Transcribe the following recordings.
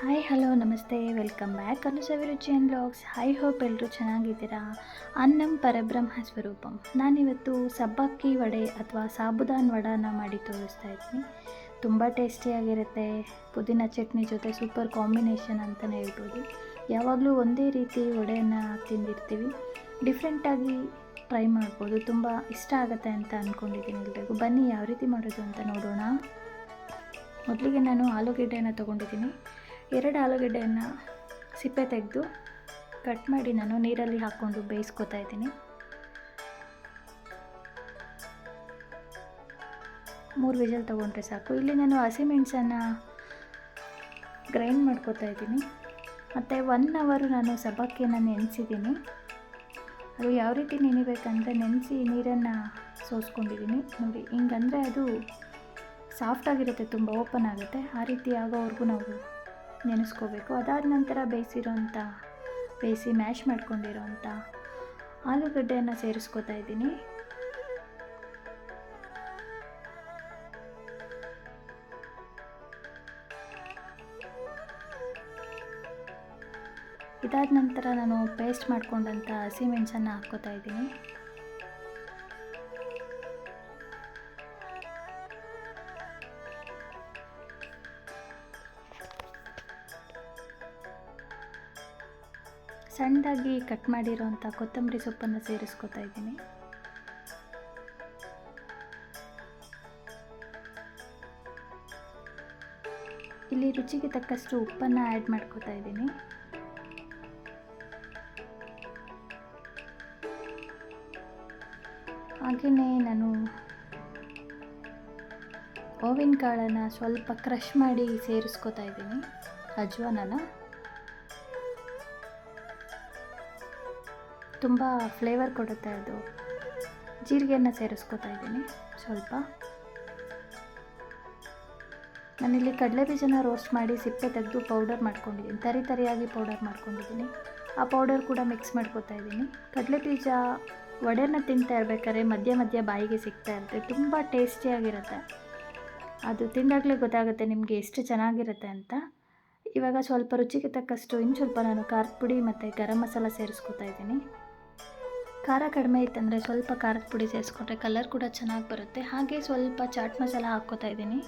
Hi hello ನಮಸ್ತೆ welcome back ಅನುಸವಿರುಚಿ and blogs. Hope ಎಲ್ಲರೂ ಚೆನ್ನಾಗಿದ್ದೀರಾ. ಅನ್ನಂ ಪರಬ್ರಹ್ಮ ಸ್ವರೂಪಂ. ನಾನಿವತ್ತು ಸಬ್ಬಕ್ಕಿ ವಡೆ ಅಥವಾ ಸಾಬುದಾನ್ ವಡಾನ ಮಾಡಿ ತೋರಿಸ್ತಾ ಇದ್ದೀನಿ. ತುಂಬ ಟೇಸ್ಟಿಯಾಗಿರುತ್ತೆ. ಪುದೀನ ಚಟ್ನಿ ಜೊತೆ ಸೂಪರ್ ಕಾಂಬಿನೇಷನ್ ಅಂತಲೇ ಹೇಳ್ಬೋದು. ಯಾವಾಗಲೂ ಒಂದೇ ರೀತಿ ವಡೆಯನ್ನು ತಿಂದಿರ್ತೀವಿ, ಡಿಫ್ರೆಂಟಾಗಿ ಟ್ರೈ ಮಾಡ್ಬೋದು. ತುಂಬ ಇಷ್ಟ ಆಗುತ್ತೆ ಅಂತ ಅಂದ್ಕೊಂಡಿದ್ದೀನಿ ಎಲ್ರಿಗೂ. ಬನ್ನಿ ಯಾವ ರೀತಿ ಮಾಡೋದು ಅಂತ ನೋಡೋಣ. ಮೊದಲಿಗೆ ನಾನು ಆಲೂಗೆಡ್ಡೆಯನ್ನು ತೊಗೊಂಡಿದ್ದೀನಿ. 2 ಆಲೂಗೆಡ್ಡೆಯನ್ನು ಸಿಪ್ಪೆ ತೆಗೆದು ಕಟ್ ಮಾಡಿ ನಾನು ನೀರಲ್ಲಿ ಹಾಕ್ಕೊಂಡು ಬೇಯಿಸ್ಕೊತಾ ಇದ್ದೀನಿ. 3 ವಿಷಲ್ ತೊಗೊಂಡ್ರೆ ಸಾಕು. ಇಲ್ಲಿ ನಾನು ಹಸಿಮೆಣಸನ್ನು ಗ್ರೈಂಡ್ ಮಾಡ್ಕೊತಾ ಇದ್ದೀನಿ. ಮತ್ತು 1 ಅವರ್ ನಾನು ಸಬ್ಬಕ್ಕಿಯನ್ನು ನೆನೆಸಿದ್ದೀನಿ. ಅದು ಯಾವ ರೀತಿ ನೆನೆಬೇಕಂದ್ರೆ ನೆನೆಸಿ ನೀರನ್ನು ಸೋಸ್ಕೊಂಡಿದ್ದೀನಿ ನೋಡಿ. ಹಿಂಗಂದರೆ ಅದು ಸಾಫ್ಟಾಗಿರುತ್ತೆ, ತುಂಬ ಓಪನ್ ಆಗುತ್ತೆ. ಆ ರೀತಿ ಆಗೋವರೆಗೂ ನಾವು ನೆನೆಸ್ಕೋಬೇಕು. ಅದಾದ ನಂತರ ಬೇಯಿಸಿ ಮ್ಯಾಶ್ ಮಾಡ್ಕೊಂಡಿರೋಂಥ ಆಲೂಗಡ್ಡೆಯನ್ನು ಸೇರಿಸ್ಕೋತಾ ಇದ್ದೀನಿ. ಇದಾದ ನಂತರ ನಾನು ಪೇಸ್ಟ್ ಮಾಡ್ಕೊಂಡಂಥ ಹಸಿಮೆಣಸನ್ನು ಹಾಕ್ಕೋತಾ ಇದ್ದೀನಿ. ಸಣ್ಣದಾಗಿ ಕಟ್ ಮಾಡಿರೋಂಥ ಕೊತ್ತಂಬರಿ ಸೊಪ್ಪನ್ನು ಸೇರಿಸ್ಕೊತಾ ಇದ್ದೀನಿ. ಇಲ್ಲಿ ರುಚಿಗೆ ತಕ್ಕಷ್ಟು ಉಪ್ಪನ್ನು ಆ್ಯಡ್ ಮಾಡ್ಕೊತಾ ಇದ್ದೀನಿ. ಹಾಗೆಯೇ ನಾನು ಓವಿನ ಕಾಳನ್ನು ಸ್ವಲ್ಪ ಕ್ರಷ್ ಮಾಡಿ ಸೇರಿಸ್ಕೊತಾ ಇದ್ದೀನಿ. ಅಜ್ವಾನನ ತುಂಬ ಫ್ಲೇವರ್ ಕೊಡುತ್ತೆ ಅದು. ಜೀರಿಗೆಯನ್ನು ಸೇರಿಸ್ಕೊತಾ ಇದ್ದೀನಿ ಸ್ವಲ್ಪ. ನಾನಿಲ್ಲಿ ಕಡಲೆ ಬೀಜನ ರೋಸ್ಟ್ ಮಾಡಿ ಸಿಪ್ಪೆ ತೆಗೆದು ಪೌಡರ್ ಮಾಡ್ಕೊಂಡಿದ್ದೀನಿ. ತರಿಯಾಗಿ ಪೌಡರ್ ಮಾಡ್ಕೊಂಡಿದ್ದೀನಿ. ಆ ಪೌಡರ್ ಕೂಡ ಮಿಕ್ಸ್ ಮಾಡ್ಕೊತಾ ಇದ್ದೀನಿ. ಕಡಲೆ ಬೀಜ ವಡೆನ ತಿಂತಾ ಇರಬೇಕಾದ್ರೆ ಮಧ್ಯ ಬಾಯಿಗೆ ಸಿಗ್ತಾ ಇರುತ್ತೆ. ತುಂಬ ಟೇಸ್ಟಿಯಾಗಿರುತ್ತೆ. ಅದು ತಿಂದಾಗಲೇ ಗೊತ್ತಾಗುತ್ತೆ ನಿಮಗೆ ಎಷ್ಟು ಚೆನ್ನಾಗಿರುತ್ತೆ ಅಂತ. ಇವಾಗ ಸ್ವಲ್ಪ ರುಚಿಗೆ ತಕ್ಕಷ್ಟು ಸ್ವಲ್ಪ ನಾನು ಖಾರದ ಪುಡಿ ಮತ್ತು ಗರಂ ಮಸಾಲ ಸೇರಿಸ್ಕೊತಾ ಇದ್ದೀನಿ. ಖಾರ ಕಡಿಮೆ ಇತ್ತಂದರೆ ಸ್ವಲ್ಪ ಖಾರದ ಪುಡಿ ಸೇರಿಸ್ಕೊಂಡ್ರೆ ಕಲರ್ ಕೂಡ ಚೆನ್ನಾಗಿ ಬರುತ್ತೆ. ಹಾಗೆ ಸ್ವಲ್ಪ ಚಾಟ್ ಮಸಾಲ ಹಾಕ್ಕೋತಾ ಇದ್ದೀನಿ.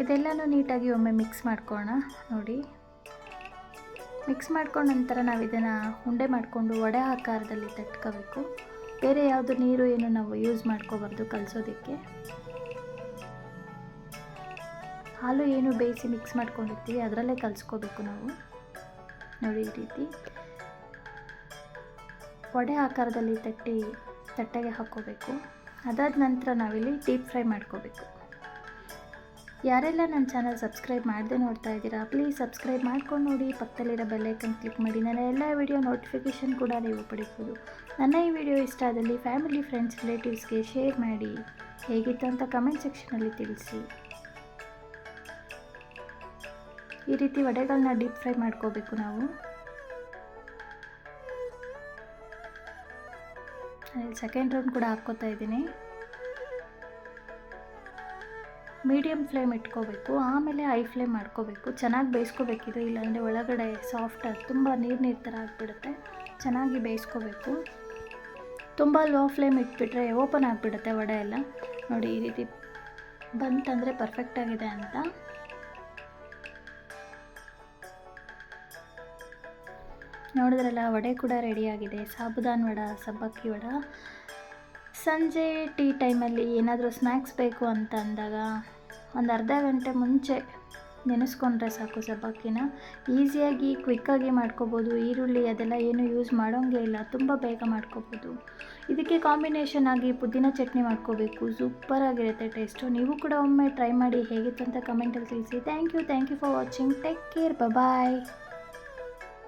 ಇದೆಲ್ಲನೂ ನೀಟಾಗಿ ಒಮ್ಮೆ ಮಿಕ್ಸ್ ಮಾಡ್ಕೊಳ್ಳೋಣ ನೋಡಿ. ಮಿಕ್ಸ್ ಮಾಡ್ಕೊಂಡ ನಂತರ ನಾವು ಇದನ್ನು ಉಂಡೆ ಮಾಡಿಕೊಂಡು ವಡೆ ಆಕಾರದಲ್ಲಿ ತಟ್ಕೋಬೇಕು. ಬೇರೆ ಯಾವುದು ನೀರು ಏನು ನಾವು ಯೂಸ್ ಮಾಡ್ಕೋಬಾರ್ದು ಕಲಸೋದಕ್ಕೆ. ಹಾಲು ಏನು ಬೇಯಿಸಿ ಮಿಕ್ಸ್ ಮಾಡ್ಕೊಂಡಿರ್ತೀವಿ ಅದರಲ್ಲೇ ಕಲಿಸ್ಕೋಬೇಕು ನಾವು ನೋಡಿ. ಈ ರೀತಿ ವಡೆ ಆಕಾರದಲ್ಲಿ ತಟ್ಟೆಗೆ ಹಾಕ್ಕೋಬೇಕು. ಅದಾದ ನಂತರ ನಾವಿಲ್ಲಿ ಡೀಪ್ ಫ್ರೈ ಮಾಡ್ಕೋಬೇಕು. ಯಾರೆಲ್ಲ ನನ್ನ ಚಾನಲ್ ಸಬ್ಸ್ಕ್ರೈಬ್ ಮಾಡದೆ ನೋಡ್ತಾ ಇದ್ದೀರಾ ಪ್ಲೀಸ್ ಸಬ್ಸ್ಕ್ರೈಬ್ ಮಾಡ್ಕೊಂಡು ನೋಡಿ. ಪಕ್ಕದಲ್ಲಿರೋ ಬೆಲ್ಲೈಕನ್ ಕ್ಲಿಕ್ ಮಾಡಿ. ನನ್ನ ಎಲ್ಲ ವಿಡಿಯೋ ನೋಟಿಫಿಕೇಷನ್ ಕೂಡ ನೀವು ಪಡಿಬೋದು. ನನ್ನ ಈ ವಿಡಿಯೋ ಇಷ್ಟ ಆದಲ್ಲಿ ಫ್ಯಾಮಿಲಿ ಫ್ರೆಂಡ್ಸ್ ರಿಲೇಟಿವ್ಸ್ಗೆ ಶೇರ್ ಮಾಡಿ. ಹೇಗಿತ್ತು ಅಂತ ಕಮೆಂಟ್ ಸೆಕ್ಷನಲ್ಲಿ ತಿಳಿಸಿ. ಈ ರೀತಿ ವಡೆಗಳನ್ನ ಡೀಪ್ ಫ್ರೈ ಮಾಡ್ಕೋಬೇಕು ನಾವು. ಸೆಕೆಂಡ್ ರೌಂಡ್ ಕೂಡ ಹಾಕ್ಕೋತಾ ಇದ್ದೀನಿ. ಮೀಡಿಯಮ್ ಫ್ಲೇಮ್ ಇಟ್ಕೋಬೇಕು, ಆಮೇಲೆ ಹೈ ಫ್ಲೇಮ್ ಮಾಡ್ಕೋಬೇಕು. ಚೆನ್ನಾಗಿ ಬೇಯಿಸ್ಕೋಬೇಕಿದು, ಇಲ್ಲಾಂದರೆ ಒಳಗಡೆ ಸಾಫ್ಟ್ ತುಂಬ ನೀರು ಥರ ಆಗಿಬಿಡುತ್ತೆ. ಚೆನ್ನಾಗಿ ಬೇಯಿಸ್ಕೋಬೇಕು. ತುಂಬ ಲೋ ಫ್ಲೇಮ್ ಇಟ್ಬಿಟ್ರೆ ಓಪನ್ ಆಗಿಬಿಡುತ್ತೆ ವಡೆ ಎಲ್ಲ ನೋಡಿ. ಈ ರೀತಿ ಬಂತಂದರೆ ಪರ್ಫೆಕ್ಟಾಗಿದೆ ಅಂತ. ನೋಡಿದ್ರಲ್ಲ, ವಡೆ ಕೂಡ ರೆಡಿಯಾಗಿದೆ. ಸಾಬುದಾನ್ ವಡ, ಸಬ್ಬಕ್ಕಿ ವಡ. ಸಂಜೆ ಟೀ ಟೈಮಲ್ಲಿ ಏನಾದರೂ ಸ್ನ್ಯಾಕ್ಸ್ ಬೇಕು ಅಂತ ಅಂದಾಗ ಒಂದು ಅರ್ಧ ಗಂಟೆ ಮುಂಚೆ ನೆನೆಸ್ಕೊಂಡ್ರೆ ಸಾಕು ಸಬ್ಬಕ್ಕಿನ. ಈಸಿಯಾಗಿ ಕ್ವಿಕ್ಕಾಗಿ ಮಾಡ್ಕೋಬೋದು. ಈರುಳ್ಳಿ ಅದೆಲ್ಲ ಏನು ಯೂಸ್ ಮಾಡೋಂಗೇ ಇಲ್ಲ, ತುಂಬ ಬೇಗ ಮಾಡ್ಕೋಬೋದು. ಇದಕ್ಕೆ ಕಾಂಬಿನೇಷನ್ ಆಗಿ ಪುದೀನ ಚಟ್ನಿ ಮಾಡ್ಕೋಬೇಕು. ಸೂಪರಾಗಿರುತ್ತೆ ಟೇಸ್ಟು. ನೀವು ಕೂಡ ಒಮ್ಮೆ ಟ್ರೈ ಮಾಡಿ. ಹೇಗಿತ್ತು ಅಂತ ಕಮೆಂಟಲ್ಲಿ ತಿಳಿಸಿ. Thank you for watching. Take care. Bye.